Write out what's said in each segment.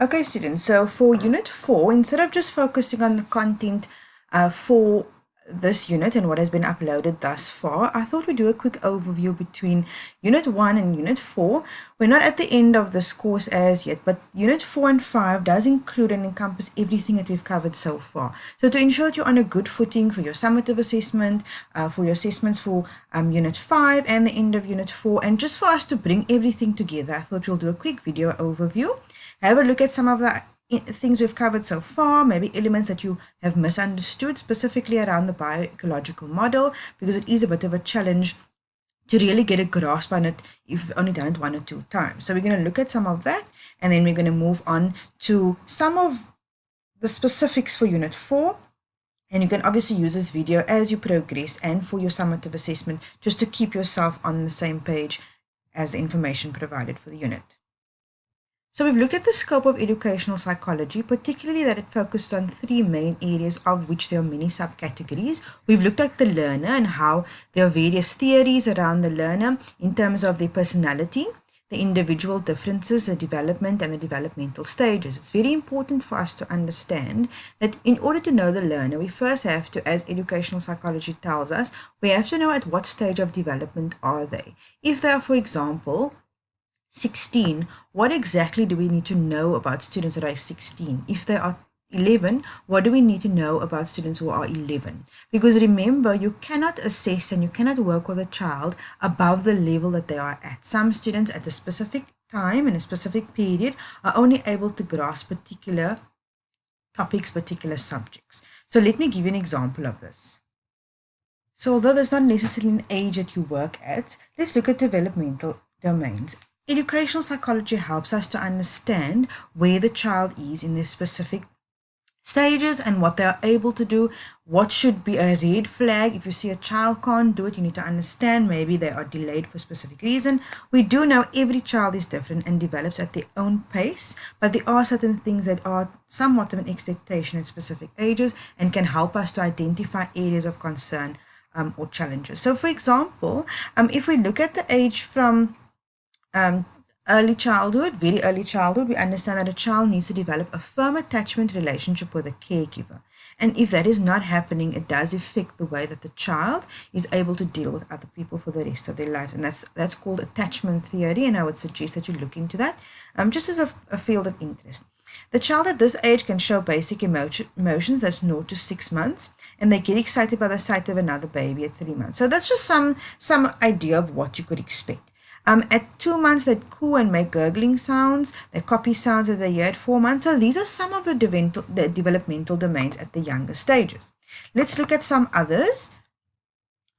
Okay, students, so for Unit 4, instead of just focusing on the content for this unit and what has been uploaded thus far, I thought we'd do a quick overview between Unit 1 and Unit 4. We're not at the end of this course as yet, but Unit 4 and 5 does include and encompass everything that we've covered so far. So to ensure that you're on a good footing for your summative assessment, for your assessments for Unit 5 and the end of Unit 4, and just for us to bring everything together, I thought we'll do a quick video overview. Have a look at some of the things we've covered so far, maybe elements that you have misunderstood, specifically around the bioecological model, because it is a bit of a challenge to really get a grasp on it if you've only done it 1 or 2 times. So we're going to look at some of that, and then we're going to move on to some of the specifics for Unit 4. And you can obviously use this video as you progress and for your summative assessment, just to keep yourself on the same page as the information provided for the unit. So we've looked at the scope of educational psychology, particularly that it focuses on 3 main areas, of which there are many subcategories. We've looked at the learner and how there are various theories around the learner in terms of their personality, the individual differences, the development and the developmental stages. It's very important for us to understand that in order to know the learner, we first have to, as educational psychology tells us, we have to know at what stage of development are they. If they are, for example, 16, what exactly do we need to know about students that are 16? If they are 11, what do we need to know about students who are 11? Because remember, you cannot assess and you cannot work with a child above the level that they are at. Some students at a specific time in a specific period are only able to grasp particular topics, particular subjects. So let me give you an example of this. So although there's not necessarily an age that you work at, let's look at developmental domains. Educational psychology helps us to understand where the child is in their specific stages and what they are able to do. What should be a red flag? If you see a child can't do it, you need to understand maybe they are delayed for a specific reason. We do know every child is different and develops at their own pace, but there are certain things that are somewhat of an expectation at specific ages and can help us to identify areas of concern or challenges. So for example, if we look at the age from early childhood, very early childhood, we understand that a child needs to develop a firm attachment relationship with a caregiver. And if that is not happening, it does affect the way that the child is able to deal with other people for the rest of their lives. And that's called attachment theory. And I would suggest that you look into that just as a field of interest. The child at this age can show basic emotions, that's 0 to 6 months, and they get excited by the sight of another baby at 3 months. So that's just some idea of what you could expect. At 2 months, they coo and make gurgling sounds. They copy sounds that they hear at 4 months. So these are some of the developmental domains at the younger stages. Let's look at some others.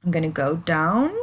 I'm going to go down.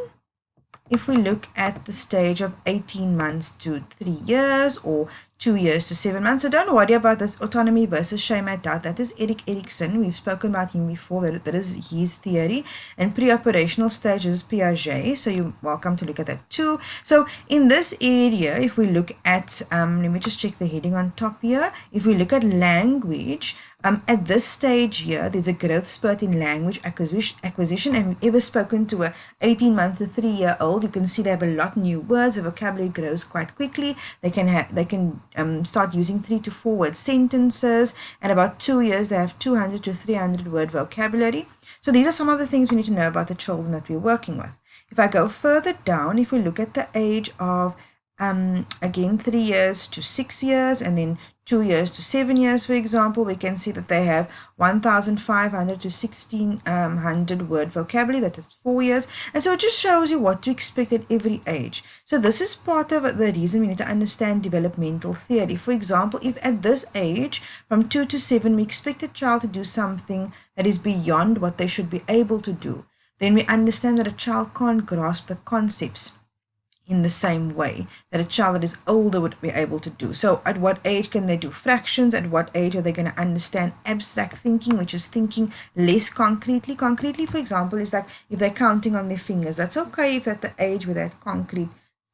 If we look at the stage of 18 months to 3 years or 2 years to 7 months. So don't worry about this autonomy versus shame at doubt. That is Erik Erikson. We've spoken about him before. That is his theory. And pre-operational stage is Piaget. So you're welcome to look at that too. So in this area, if we look at, let me just check the heading on top here. If we look at language, at this stage here, there's a growth spurt in language acquisition. And we've ever spoken to a 18-month to 3-year-old, you can see they have a lot of new words. The vocabulary grows quite quickly. They can start using 3 to 4 word sentences. At about 2 years, they have 200 to 300 word vocabulary. So these are some of the things we need to know about the children that we're working with. If I go further down, if we look at the age of again 3 years to 6 years and then 2 years to 7 years, for example, we can see that they have 1,500 to 1,600 word vocabulary. That is 4 years. And so it just shows you what to expect at every age. So this is part of the reason we need to understand developmental theory. For example, if at this age, from 2 to 7, we expect a child to do something that is beyond what they should be able to do, then we understand that a child can't grasp the concepts in the same way that a child that is older would be able to do. So at what age can they do fractions? At what age are they going to understand abstract thinking, which is thinking less concretely? Concretely, for example, is like if they're counting on their fingers. That's okay if at the age where that concrete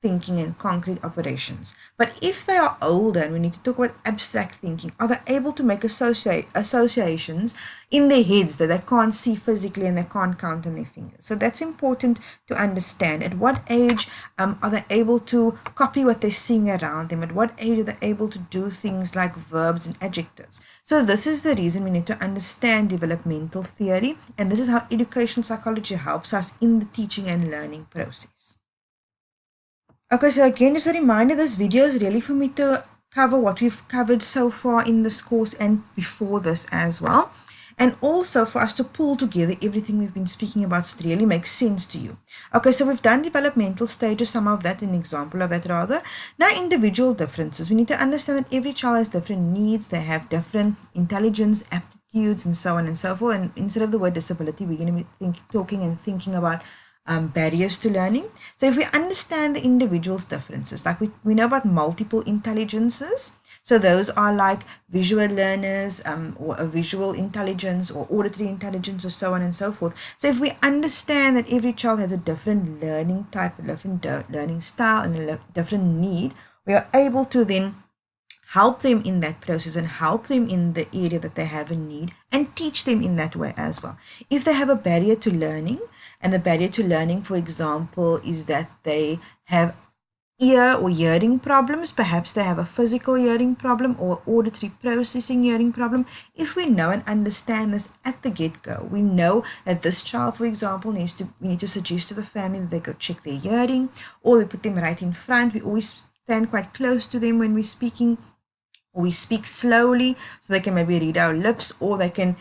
thinking and concrete operations. But if they are older and we need to talk about abstract thinking, are they able to make associations in their heads that they can't see physically and they can't count on their fingers? So that's important to understand. At what age are they able to copy what they're seeing around them? At what age are they able to do things like verbs and adjectives? So this is the reason we need to understand developmental theory, and this is how educational psychology helps us in the teaching and learning process. Okay, so again, just a reminder, this video is really for me to cover what we've covered so far in this course and before this as well. And also for us to pull together everything we've been speaking about so it really makes sense to you. Okay, so we've done developmental stages, some of that, an example of that rather. Now, individual differences. We need to understand that every child has different needs. They have different intelligence, aptitudes, and so on and so forth. And instead of the word disability, we're going to be talking and thinking about barriers to learning. So if we understand the individual's differences, like we know about multiple intelligences, so those are like visual learners, or a visual intelligence, or auditory intelligence, or so on and so forth. So if we understand that every child has a different learning type, a different learning style, and a different need, we are able to then help them in that process and help them in the area that they have a need and teach them in that way as well. If they have a barrier to learning, and the barrier to learning, for example, is that they have ear or hearing problems, perhaps they have a physical hearing problem or auditory processing hearing problem. If we know and understand this at the get-go, we know that this child, for example, we need to suggest to the family that they go check their hearing, or we put them right in front. We always stand quite close to them when we're speaking, or we speak slowly so they can maybe read our lips, or they can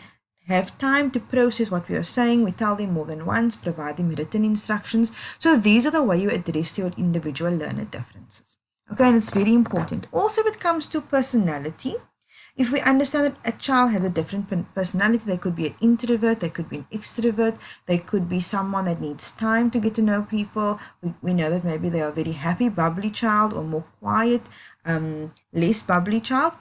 have time to process what we are saying. We tell them more than once, provide them written instructions. So these are the way you address your individual learner differences. Okay, and it's very important. Also, if it comes to personality, if we understand that a child has a different personality, they could be an introvert, they could be an extrovert, they could be someone that needs time to get to know people. We know that maybe they are a very happy, bubbly child, or more quiet, less bubbly child.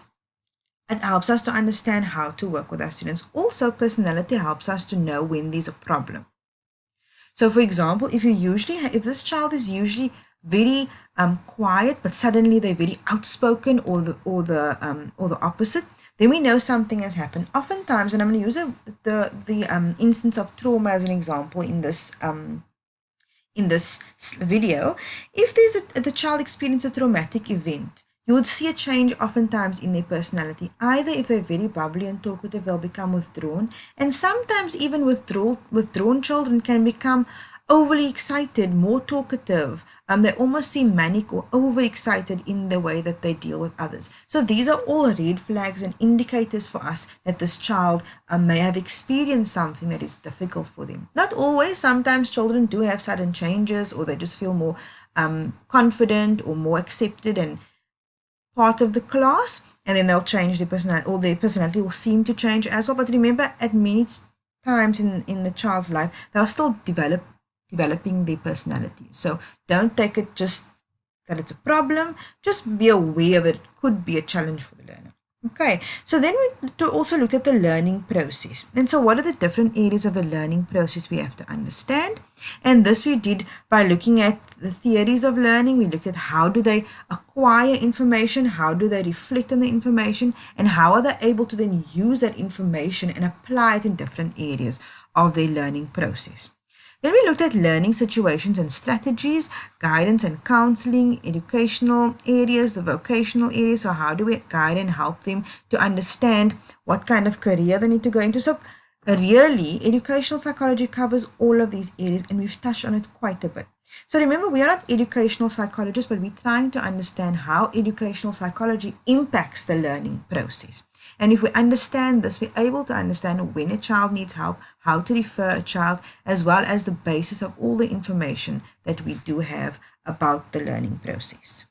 It helps us to understand how to work with our students. Also, personality helps us to know when there's a problem. So, for example, if this child is usually very quiet, but suddenly they're very outspoken, or the opposite, then we know something has happened. Oftentimes, and I'm going to use the instance of trauma as an example in this video. If the child experiences a traumatic event, you would see a change oftentimes in their personality. Either if they're very bubbly and talkative, they'll become withdrawn. And sometimes even withdrawn children can become overly excited, more talkative. They almost seem manic or overexcited in the way that they deal with others. So these are all red flags and indicators for us that this child may have experienced something that is difficult for them. Not always. Sometimes children do have sudden changes, or they just feel more confident or more accepted and part of the class, and then they'll change their personality, or their personality will seem to change as well. But remember, at many times in the child's life, they'll still developing their personality. So don't take it just that it's a problem. Just be aware that it could be a challenge for the learner. Okay, so then we also look at the learning process. And so what are the different areas of the learning process we have to understand? And this we did by looking at the theories of learning. We looked at how do they acquire information, how do they reflect on the information, and how are they able to then use that information and apply it in different areas of their learning process. Then we looked at learning situations and strategies, guidance and counseling, educational areas, the vocational areas. So how do we guide and help them to understand what kind of career they need to go into? So really, educational psychology covers all of these areas, and we've touched on it quite a bit. So remember, we are not educational psychologists, but we're trying to understand how educational psychology impacts the learning process. And if we understand this, we're able to understand when a child needs help, how to refer a child, as well as the basis of all the information that we do have about the learning process.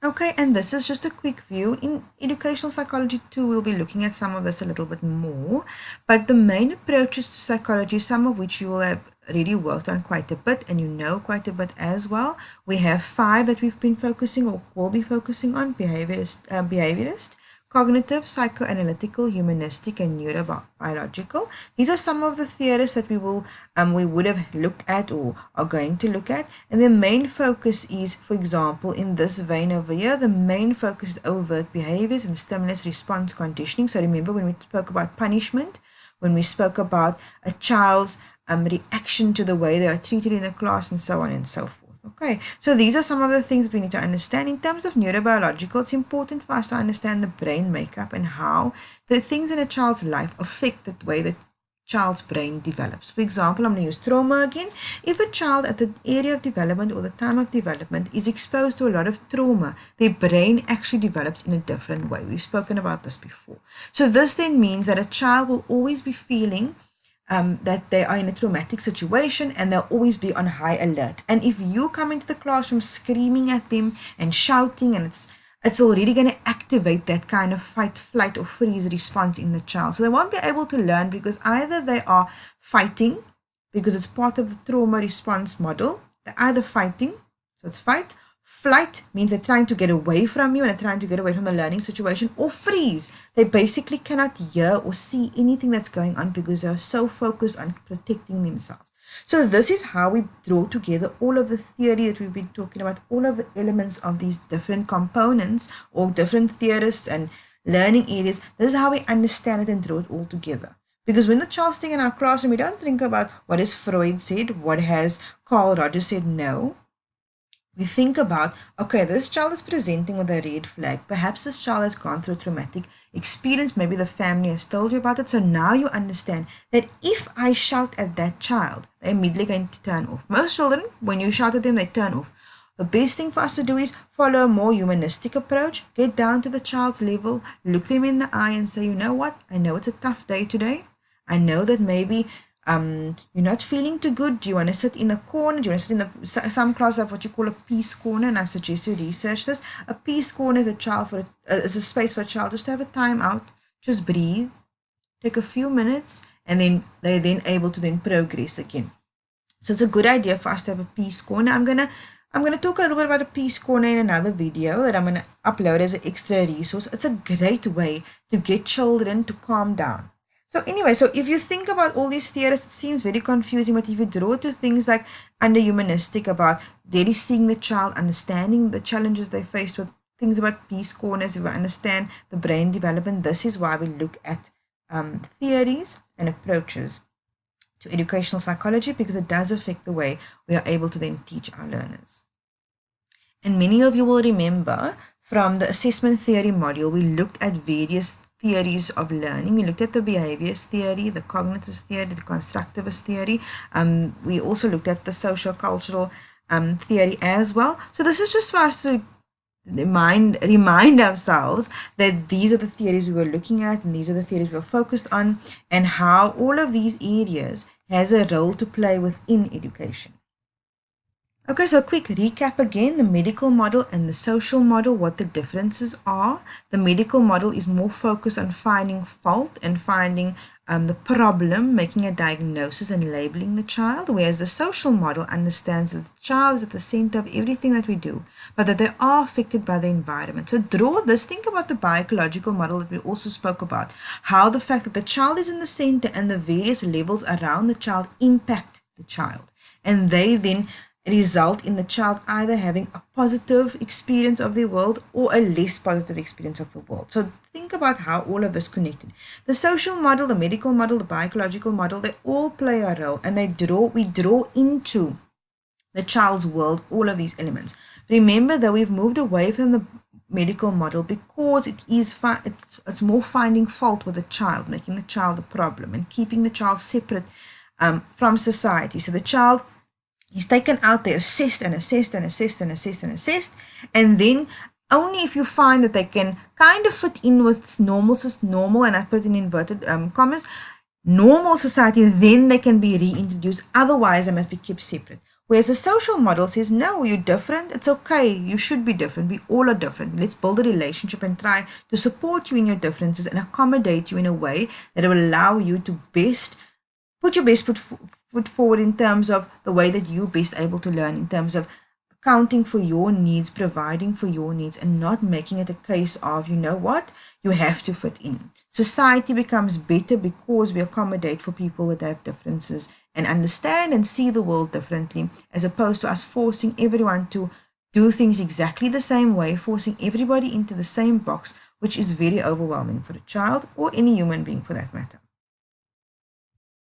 Okay, and this is just a quick view. In educational psychology too, we'll be looking at some of this a little bit more, but the main approaches to psychology, some of which you will have already worked on quite a bit, and you know quite a bit as well. We have 5 that we've been focusing or will be focusing on: behaviorist, cognitive, psychoanalytical, humanistic, and neurobiological. These are some of the theories that we would have looked at or are going to look at. And the main focus is, for example, in this vein over here, the main focus is overt behaviors and stimulus response conditioning. So remember when we spoke about punishment, when we spoke about a child's reaction to the way they are treated in the class, and so on and so forth. Okay, so these are some of the things that we need to understand. In terms of neurobiological, it's important for us to understand the brain makeup and how the things in a child's life affect the way the child's brain develops. For example, I'm going to use trauma again. If a child at the area of development or the time of development is exposed to a lot of trauma, their brain actually develops in a different way. We've spoken about this before. So this then means that a child will always be feeling that they are in a traumatic situation, and they'll always be on high alert. And if you come into the classroom screaming at them and shouting, and it's already going to activate that kind of fight, flight, or freeze response in the child. So they won't be able to learn, because either they are fighting because it's part of the trauma response model. They're either fighting, so it's fight. Flight means they're trying to get away from you and they're trying to get away from the learning situation, or freeze. They basically cannot hear or see anything that's going on because they're so focused on protecting themselves. So this is how we draw together all of the theory that we've been talking about, all of the elements of these different components or different theorists and learning areas. This is how we understand it and draw it all together. Because when the child's sitting in our classroom, we don't think about what has Freud said, what has Carl Rogers said. No. We think about, okay, this child is presenting with a red flag. Perhaps this child has gone through a traumatic experience. Maybe the family has told you about it. So now you understand that if I shout at that child, they're immediately going to turn off. Most children, when you shout at them, they turn off. The best thing for us to do is follow a more humanistic approach. Get down to the child's level, look them in the eye and say, you know what? I know it's a tough day today. I know that maybe you're not feeling too good. Do you want to sit in a corner? Do you want to sit in some classes have what you call a peace corner, and I suggest you research this. A peace corner is is a space for a child just to have a time out, just breathe, take a few minutes, and then they're then able to then progress again. So it's a good idea for us to have a peace corner. I'm gonna talk a little bit about a peace corner in another video that I'm gonna upload as an extra resource. It's a great way to get children to calm down. So anyway, so if you think about all these theories, it seems very confusing, but if you draw to things like under humanistic, about really seeing the child, understanding the challenges they faced with, things about peace corners, if we understand the brain development, this is why we look at theories and approaches to educational psychology, because it does affect the way we are able to then teach our learners. And many of you will remember from the assessment theory module, we looked at various theories of learning. We looked at the behaviorist theory, the cognitive theory, the constructivist theory. We also looked at the social cultural theory as well. So this is just for us to remind ourselves that these are the theories we were looking at, and these are the theories we were focused on, and how all of these areas has a role to play within education. Okay, so a quick recap again, the medical model and the social model, what the differences are. The medical model is more focused on finding fault and finding the problem, making a diagnosis and labeling the child, whereas the social model understands that the child is at the center of everything that we do, but that they are affected by the environment. So draw this, think about the biological model that we also spoke about, how the fact that the child is in the center and the various levels around the child impact the child, and they then result in the child either having a positive experience of the world or a less positive experience of the world. So think about how all of this connected. The social model, the medical model, the biological model, they all play a role, and we draw into the child's world all of these elements. Remember that we've moved away from the medical model because it's more finding fault with the child, making the child a problem, and keeping the child separate from society. So the child is taken out, they're assessed and assessed and assessed and assessed and assessed, and then only if you find that they can kind of fit in with normal, and I put in inverted commas, normal society, then they can be reintroduced. Otherwise, they must be kept separate. Whereas the social model says, no, you're different. It's okay. You should be different. We all are different. Let's build a relationship and try to support you in your differences and accommodate you in a way that will allow you to put your best foot forward in terms of the way that you're best able to learn, in terms of counting for your needs, providing for your needs, and not making it a case of, you know what, you have to fit in. Society becomes better because we accommodate for people that have differences and understand and see the world differently, as opposed to us forcing everyone to do things exactly the same way, forcing everybody into the same box, which is very overwhelming for a child or any human being for that matter.